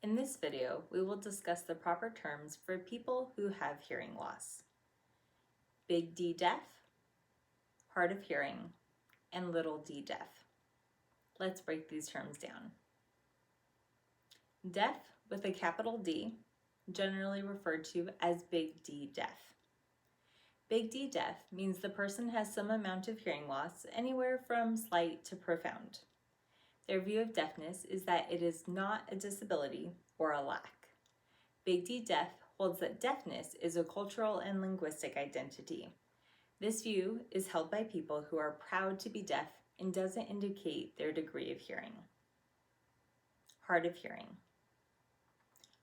In this video, we will discuss the proper terms for people who have hearing loss. Big D deaf, hard of hearing, and little d deaf. Let's break these terms down. Deaf with a capital D, generally referred to as Big D deaf. Big D deaf means the person has some amount of hearing loss, anywhere from slight to profound. Their view of deafness is that it is not a disability or a lack. Big D deaf holds that deafness is a cultural and linguistic identity. This view is held by people who are proud to be deaf and doesn't indicate their degree of hearing. Hard of hearing.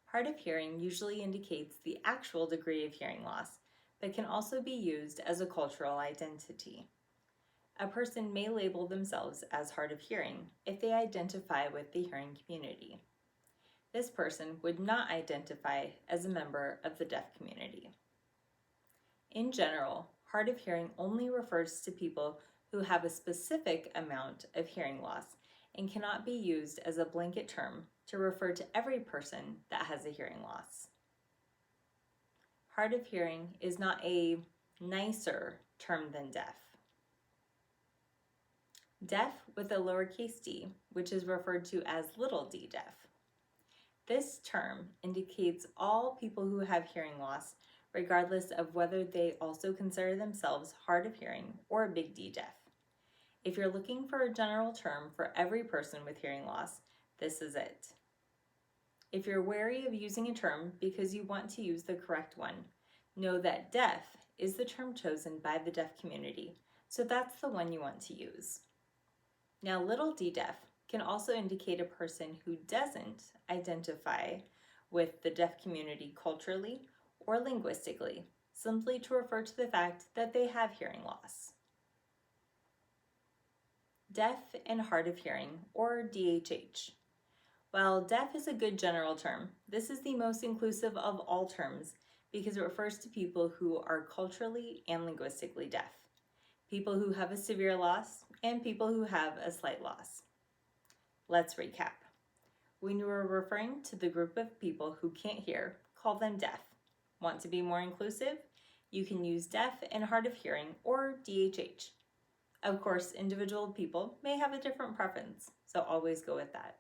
Hard of hearing usually indicates the actual degree of hearing loss, but can also be used as a cultural identity. A person may label themselves as hard of hearing if they identify with the hearing community. This person would not identify as a member of the deaf community. In general, hard of hearing only refers to people who have a specific amount of hearing loss and cannot be used as a blanket term to refer to every person that has a hearing loss. Hard of hearing is not a nicer term than deaf. Deaf with a lowercase d, which is referred to as little d deaf. This term indicates all people who have hearing loss, regardless of whether they also consider themselves hard of hearing or big D deaf. If you're looking for a general term for every person with hearing loss, this is it. If you're wary of using a term because you want to use the correct one, know that deaf is the term chosen by the deaf community, so that's the one you want to use. Now, little d deaf can also indicate a person who doesn't identify with the deaf community culturally or linguistically, simply to refer to the fact that they have hearing loss. Deaf and hard of hearing, or DHH. While deaf is a good general term, this is the most inclusive of all terms because it refers to people who are culturally and linguistically deaf, people who have a severe loss, and people who have a slight loss. Let's recap. When you are referring to the group of people who can't hear, call them deaf. Want to be more inclusive? You can use deaf and hard of hearing, or DHH. Of course, individual people may have a different preference, so always go with that.